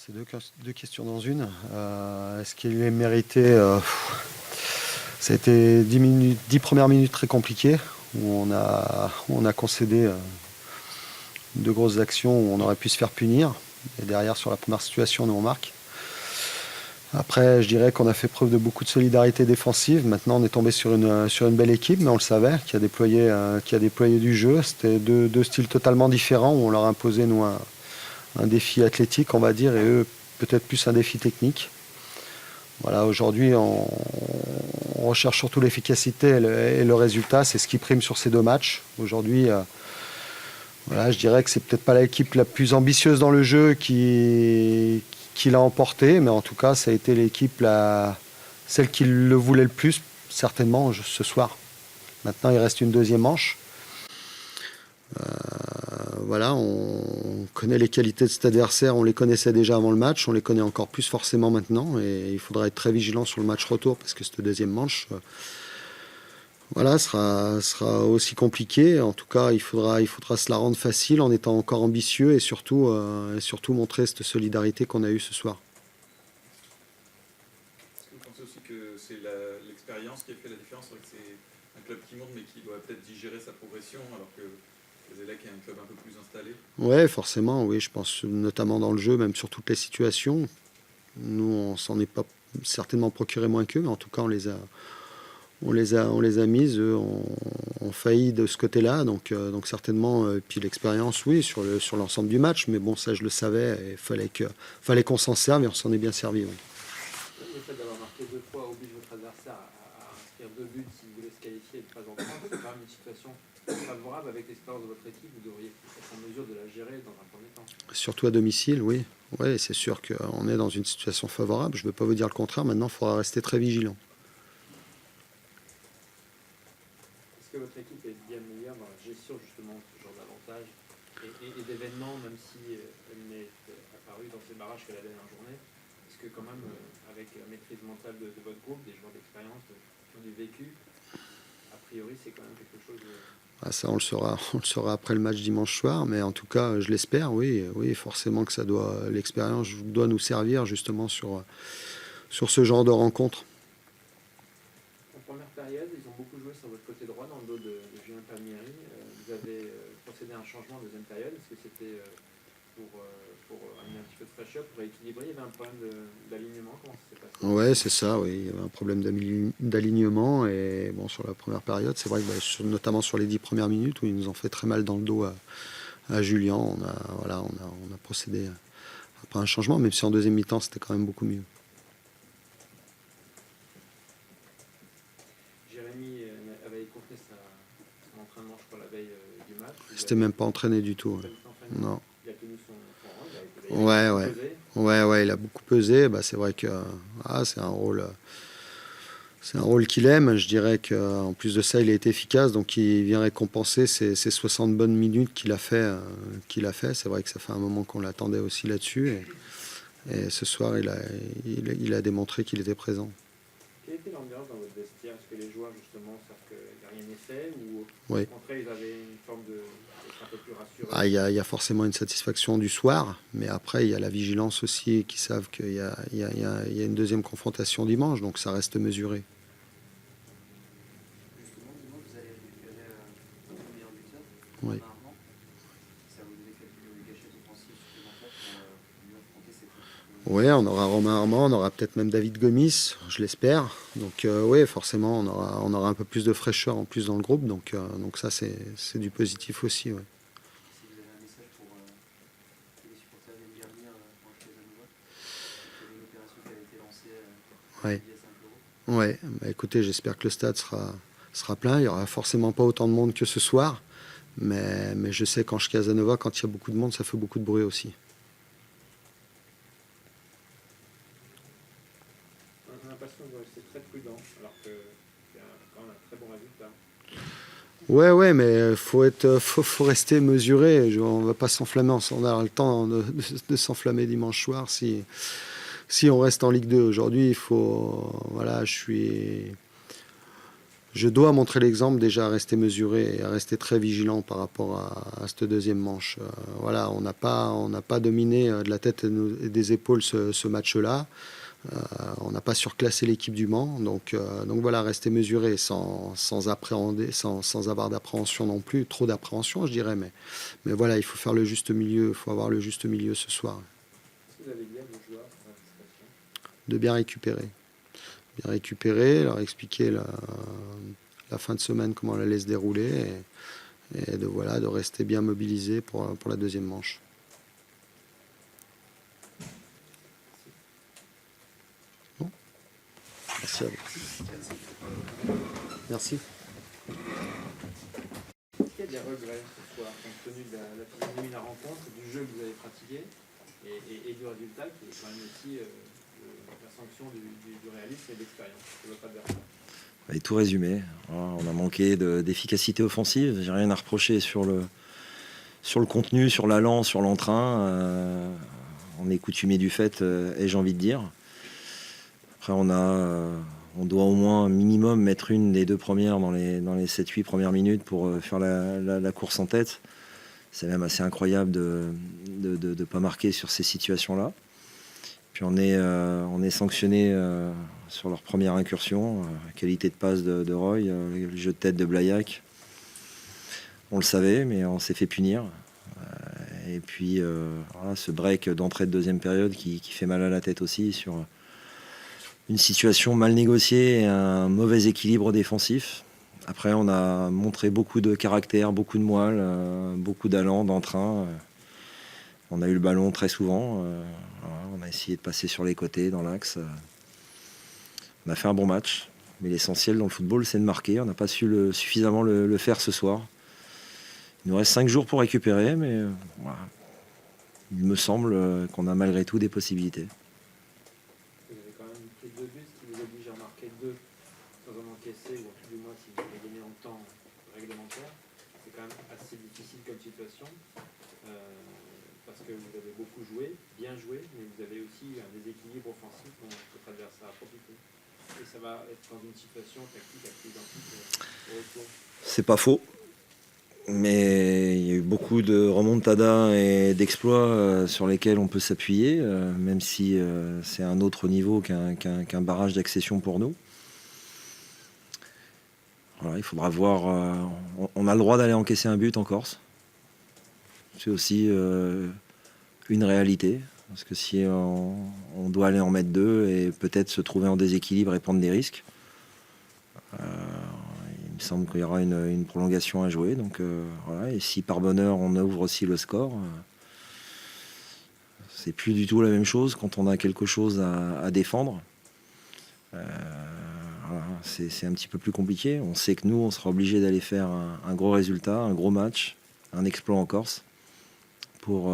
C'est deux questions dans une. Est-ce qu'il est mérité Ça a été 10 premières minutes très compliquées, où on a concédé de grosses actions où on aurait pu se faire punir. Et derrière, sur la première situation, nous on marque. Après, je dirais qu'on a fait preuve de beaucoup de solidarité défensive. Maintenant, on est tombé sur une belle équipe, mais on le savait, qui a déployé du jeu. C'était deux styles totalement différents, où on leur a imposé, nous, un défi athlétique, on va dire, et eux, peut-être plus un défi technique. Voilà, aujourd'hui, on recherche surtout l'efficacité et le résultat. C'est ce qui prime sur ces deux matchs. Aujourd'hui, voilà, je dirais que c'est peut-être pas l'équipe la plus ambitieuse dans le jeu qui l'a emporté, mais en tout cas, ça a été l'équipe celle qui le voulait le plus, certainement, ce soir. Maintenant, il reste une deuxième manche. Voilà, on connaît les qualités de cet adversaire, on les connaissait déjà avant le match, on les connaît encore plus forcément maintenant, et il faudra être très vigilant sur le match retour, parce que cette deuxième manche, voilà, sera aussi compliquée. En tout cas, il faudra se la rendre facile en étant encore ambitieux et surtout montrer cette solidarité qu'on a eue ce soir. Est-ce que vous pensez aussi que c'est l'expérience qui a fait la différence? C'est vrai que c'est un club qui monte mais qui doit peut-être digérer sa progression alors que Zélek est un club un peu plus installé? Oui, forcément, oui, je pense notamment dans le jeu, même sur toutes les situations. Nous, on s'en est pas certainement procuré moins qu'eux, mais en tout cas, on les a mises, eux ont failli de ce côté-là, donc certainement, puis l'expérience, oui, sur l'ensemble du match, mais bon, ça je le savais, il fallait qu'on s'en serve et on s'en est bien servi. Oui. Le fait d'avoir marqué 2 fois oblige votre adversaire à inscrire 2 buts si vous voulez se qualifier et ne pas en prendre. C'est quand même une situation favorable avec l'expérience de votre équipe, vous devriez être en mesure de la gérer dans un premier temps. Surtout à domicile, oui. Oui, c'est sûr qu'on est dans une situation favorable, je ne veux pas vous dire le contraire, maintenant il faudra rester très vigilant. Est-ce que votre équipe est bien meilleure dans la gestion justement de ce genre d'avantages et d'événements, même si elle n'est apparue dans ces barrages que la dernière journée? Est-ce que quand même, avec la maîtrise mentale de votre groupe, des joueurs d'expérience qui ont du vécu, a priori c'est quand même quelque chose de... Ah, ça, on le saura après le match dimanche soir, mais en tout cas, je l'espère, oui, forcément que l'expérience doit nous servir justement sur ce genre de rencontre. En première période, ils ont beaucoup joué sur votre côté droit dans le dos de Julien Palmieri. Vous avez procédé à un changement en deuxième période. Est-ce que c'était pour amener un petit peu de fraîcheur, pour équilibrer? Il y avait un problème d'alignement. Comment ça s'est passé? Ouais, c'est ça, oui. Il y avait un problème d'alignement. Et bon, sur la première période, c'est vrai que notamment sur les 10 premières minutes où ils nous ont fait très mal dans le dos à Julien, on a procédé après un changement, même si en deuxième mi-temps, c'était quand même beaucoup mieux. Jérémy avait confié son entraînement, je crois, la veille du match. C'était même pas entraîné du tout. Non. Il a tenu son rôle. Ouais, il a beaucoup pesé. Bah, c'est vrai que c'est un rôle qu'il aime. Je dirais qu'en plus de ça, il a été efficace. Donc, il vient récompenser ces 60 bonnes minutes qu'il a fait. C'est vrai que ça fait un moment qu'on l'attendait aussi là-dessus. Et ce soir, il a démontré qu'il était présent. Quelle était l'ambiance dans votre vestiaire? Est-ce que les joueurs, justement, savent qu'il n'y a rien n'est fait? Ou Oui. au contraire, ils avaient une forme d'être un peu plus rassurés? Ah, il y a forcément une satisfaction du soir, mais après, il y a la vigilance aussi, qui savent qu'il y a une deuxième confrontation dimanche, donc ça reste mesuré. Justement, dimanche, vous allez récupérer votre meilleur buteur, Oui. Armand. Ça vous donne quelques gâchettes offensives supplémentaires pour mieux affronter cette équipe. Oui, on aura Romain Armand, on aura peut-être même David Gomis, je l'espère. Donc oui, forcément, on aura un peu plus de fraîcheur en plus dans le groupe, donc ça, c'est du positif aussi. Ouais. Si vous avez un message pour que les supporters viennent bien venir pour acheter les Anouva, il y avait une opération qui avait été lancée Ouais. il y a 5 €. Ouais, bah, écoutez, j'espère que le stade sera plein. Il n'y aura forcément pas autant de monde que ce soir, mais je sais qu'en Casanova, quand il y a beaucoup de monde, ça fait beaucoup de bruit aussi. On a l'impression que vous restez très prudent, alors que c'est quand même un très bon résultat. Ouais, mais faut rester mesuré. On ne va pas s'enflammer. On aura le temps de s'enflammer dimanche soir si on reste en Ligue 2. Aujourd'hui, il faut. Voilà, je je dois montrer l'exemple déjà, à rester mesuré et à rester très vigilant par rapport à cette deuxième manche. Voilà, on n'a pas dominé de la tête et des épaules ce match-là. On n'a pas surclassé l'équipe du Mans, donc voilà, rester mesuré sans appréhender, sans avoir d'appréhension non plus, trop d'appréhension je dirais, mais voilà, il faut faire le juste milieu, il faut avoir le juste milieu ce soir. Est-ce que vous avez dit à vos joueurs dans la situation De bien récupérer, leur expliquer la fin de semaine, comment elle allait se dérouler, et de rester bien mobilisé pour la deuxième manche. Bon. Merci à vous. Merci. Est-ce qu'il y a des regrets ce soir, compte tenu de la physionomie de la rencontre, du jeu que vous avez pratiqué et du résultat qui est quand même aussi la sanction du réalisme et de l'expérience de votre adversaire? Et tout résumé. On a manqué d'efficacité offensive. J'ai rien à reprocher sur le contenu, sur l'allant, sur l'entrain. On est coutumier du fait, ai-je envie de dire. Après, on doit au moins un minimum mettre une des deux premières dans les 7-8 premières minutes pour faire la course en tête. C'est même assez incroyable de ne pas marquer sur ces situations-là. Puis on est sanctionné sur leur première incursion, qualité de passe de Roy, le jeu de tête de Blaillac. On le savait, mais on s'est fait punir. Et puis voilà, ce break d'entrée de deuxième période qui fait mal à la tête aussi sur une situation mal négociée et un mauvais équilibre défensif. Après, on a montré beaucoup de caractère, beaucoup de moelle, beaucoup d'allant, d'entrain. On a eu le ballon très souvent. Voilà, on a essayé de passer sur les côtés, dans l'axe. On a fait un bon match. Mais l'essentiel dans le football, c'est de marquer. On n'a pas su suffisamment le faire ce soir. Il nous reste 5 jours pour récupérer, mais voilà. Il me semble qu'on a malgré tout des possibilités. Vous avez quand même pris 2 buts, ce qui vous oblige à marquer 2 sans en encaisser, ou tout du moins si vous avez gagné en temps réglementaire. C'est quand même assez difficile comme situation, parce que vous avez beaucoup joué, bien joué, mais vous avez aussi un déséquilibre offensif dont votre adversaire a profité. Et ça va être dans une situation tactique assez identique au retour. C'est pas faux. Mais il y a eu beaucoup de remontadas et d'exploits sur lesquels on peut s'appuyer, même si c'est un autre niveau qu'un barrage d'accession pour nous. Voilà, il faudra voir. On a le droit d'aller encaisser un but en Corse. C'est aussi une réalité. Parce que si on doit aller en mettre 2 et peut-être se trouver en déséquilibre et prendre des risques, il me semble qu'il y aura une prolongation à jouer. Donc, voilà. Et si par bonheur on ouvre aussi le score, c'est plus du tout la même chose quand on a quelque chose à défendre. Voilà. C'est un petit peu plus compliqué. On sait que nous, on sera obligé d'aller faire un gros résultat, un gros match, un exploit en Corse pour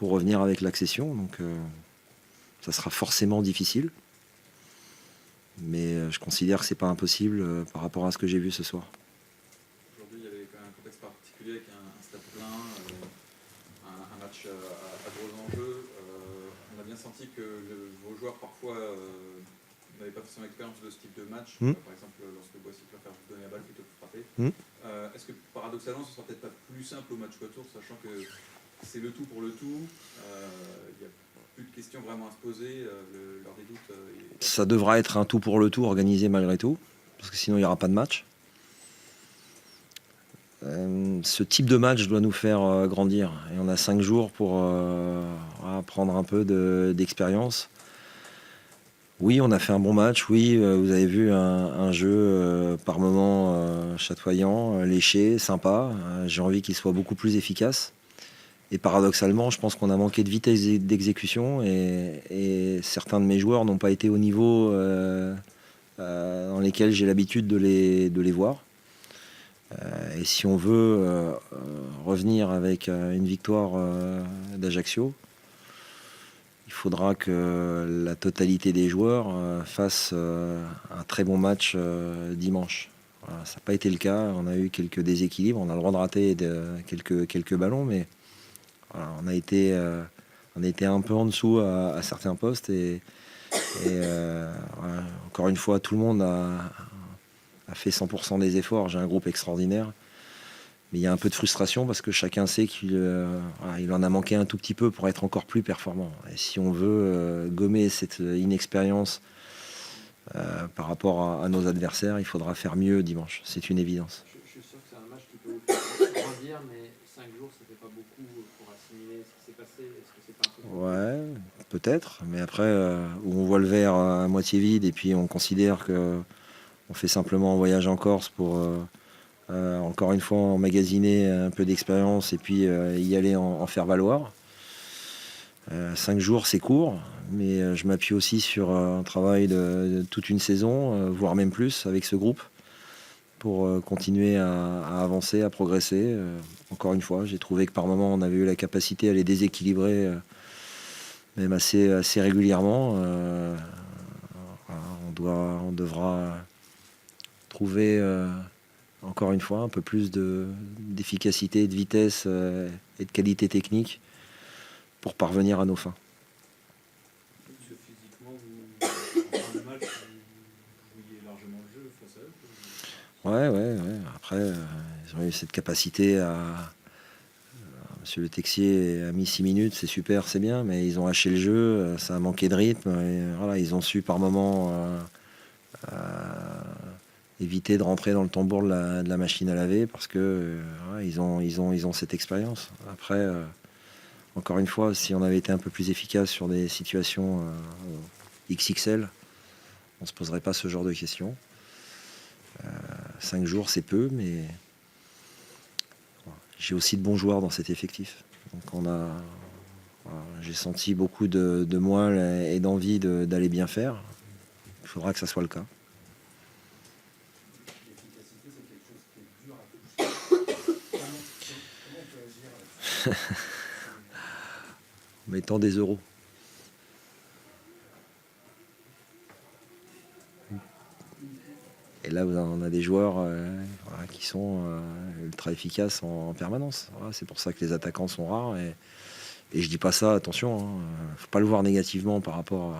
revenir avec l'accession. Donc ça sera forcément difficile. Mais je considère que c'est pas impossible par rapport à ce que j'ai vu ce soir. Aujourd'hui, il y avait quand même un contexte particulier avec un stade plein, un match à gros enjeux. On a bien senti que vos joueurs parfois n'avaient pas forcément expérience de ce type de match. Par exemple, lorsque Boissy préfère vous donner la balle plutôt que frapper. Est-ce que paradoxalement, ce sera peut-être pas plus simple au match retour, sachant que c'est le tout pour le tout. Il y a plus de questions vraiment à se poser. Lors des doutes. Ça devra être un tout pour le tout organisé malgré tout, parce que sinon il n'y aura pas de match. Ce type de match doit nous faire grandir. Et on a 5 jours pour prendre un peu d'expérience. Oui, on a fait un bon match. Oui, vous avez vu un jeu par moments chatoyant, léché, sympa. J'ai envie qu'il soit beaucoup plus efficace. Et paradoxalement, je pense qu'on a manqué de vitesse d'exécution et certains de mes joueurs n'ont pas été au niveau dans lesquels j'ai l'habitude de les voir. Et si on veut revenir avec une victoire d'Ajaccio, il faudra que la totalité des joueurs fassent un très bon match dimanche. Voilà, ça n'a pas été le cas. On a eu quelques déséquilibres. On a le droit de rater quelques ballons, mais voilà, on a été un peu en dessous à certains postes. Et voilà, encore une fois, tout le monde a a fait 100% des efforts. J'ai un groupe extraordinaire. Mais il y a un peu de frustration parce que chacun sait qu'il il en a manqué un tout petit peu pour être encore plus performant. Et si on veut gommer cette inexpérience par rapport à nos adversaires, il faudra faire mieux dimanche. C'est une évidence. Je suis sûr que c'est un match qui peut vous faire grandir, mais 5 jours, ça fait pas beaucoup pour assimiler ce qui s'est passé. Est-ce que c'est pas un peu... Ouais, peut-être. Mais après, où on voit le verre à moitié vide et puis on considère qu'on fait simplement un voyage en Corse pour... encore une fois, emmagasiner un peu d'expérience et puis y aller en faire valoir. 5 jours, c'est court, mais je m'appuie aussi sur un travail de toute une saison, voire même plus, avec ce groupe, pour continuer à avancer, à progresser. Encore une fois, j'ai trouvé que par moments, on avait eu la capacité à les déséquilibrer, même assez régulièrement. On devra trouver... encore une fois, un peu plus d'efficacité, de vitesse et de qualité technique pour parvenir à nos fins. Parce que physiquement, en fin de match, vous jouiez largement le jeu face à eux. Ouais. Après, ils ont eu cette capacité à... Monsieur Le Texier a mis 6 minutes, c'est super, c'est bien, mais ils ont haché le jeu, ça a manqué de rythme. Et voilà, ils ont su par moments... éviter de rentrer dans le tambour de la machine à laver parce que ils ont cette expérience. Après, encore une fois, si on avait été un peu plus efficace sur des situations XXL, on ne se poserait pas ce genre de questions. 5 jours, c'est peu, mais j'ai aussi de bons joueurs dans cet effectif. Donc j'ai senti beaucoup de moelle et d'envie d'aller bien faire. Il faudra que ça soit le cas. L'efficacité, c'est quelque chose qui est dur à toucher. Comment on peut agir En mettant des euros. Et là, on a des joueurs qui sont ultra efficaces en permanence. Voilà, c'est pour ça que les attaquants sont rares. Et je dis pas ça, attention, faut pas le voir négativement par rapport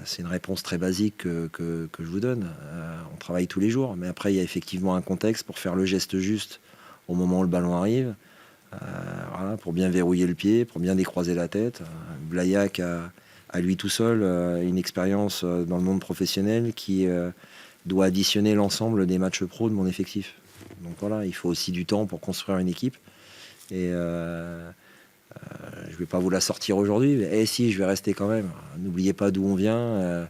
c'est une réponse très basique que je vous donne. On travaille tous les jours, mais après, il y a effectivement un contexte pour faire le geste juste au moment où le ballon arrive. Voilà, pour bien verrouiller le pied, pour bien décroiser la tête. Blaillac a lui tout seul une expérience dans le monde professionnel qui doit additionner l'ensemble des matchs pro de mon effectif. Donc voilà, il faut aussi du temps pour construire une équipe. Et je ne vais pas vous la sortir aujourd'hui, mais si, je vais rester quand même. N'oubliez pas d'où on vient.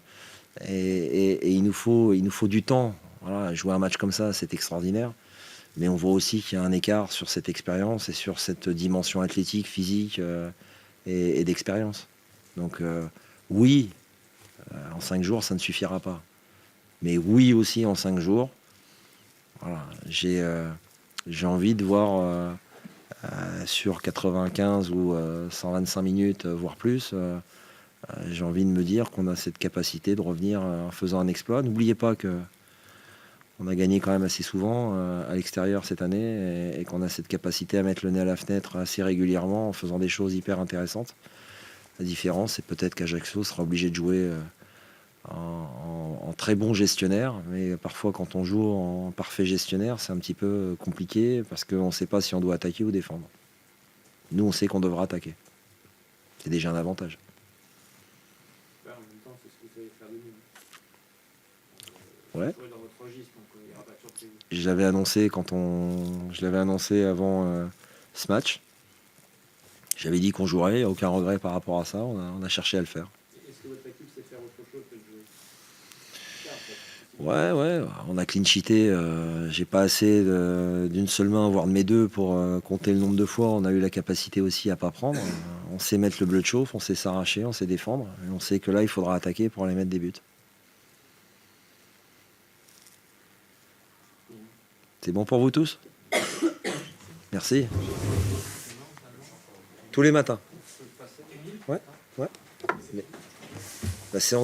Et il nous faut du temps. Voilà, jouer un match comme ça, c'est extraordinaire. Mais on voit aussi qu'il y a un écart sur cette expérience et sur cette dimension athlétique, physique et d'expérience. Donc oui, en 5 jours, ça ne suffira pas. Mais oui aussi, en 5 jours, voilà, j'ai envie de voir sur 95 ou 125 minutes, voire plus, j'ai envie de me dire qu'on a cette capacité de revenir en faisant un exploit. N'oubliez pas que on a gagné quand même assez souvent à l'extérieur cette année et qu'on a cette capacité à mettre le nez à la fenêtre assez régulièrement en faisant des choses hyper intéressantes. La différence, c'est peut-être qu'Ajaccio sera obligé de jouer en très bon gestionnaire, mais parfois quand on joue en parfait gestionnaire, c'est un petit peu compliqué parce qu'on ne sait pas si on doit attaquer ou défendre. Nous, on sait qu'on devra attaquer. C'est déjà un avantage. En même temps, c'est ce que vous allez faire de mieux. Ouais. Jouer dans votre registre, donc il n'y aura pas de surprise. Je l'avais annoncé je l'avais annoncé avant ce match. J'avais dit qu'on jouerait, il n'y a aucun regret par rapport à ça. On a cherché à le faire. Est-ce que votre équipe sait faire autre chose que de jouer? Ouais, on a clean cheaté. J'ai pas assez d'une seule main, voire de mes deux, pour compter le nombre de fois. On a eu la capacité aussi à pas prendre. On sait mettre le bleu de chauffe, on sait s'arracher, on sait défendre. Et on sait que là, il faudra attaquer pour aller mettre des buts. C'est bon pour vous tous? Merci. Tous les matins. Ouais. La séance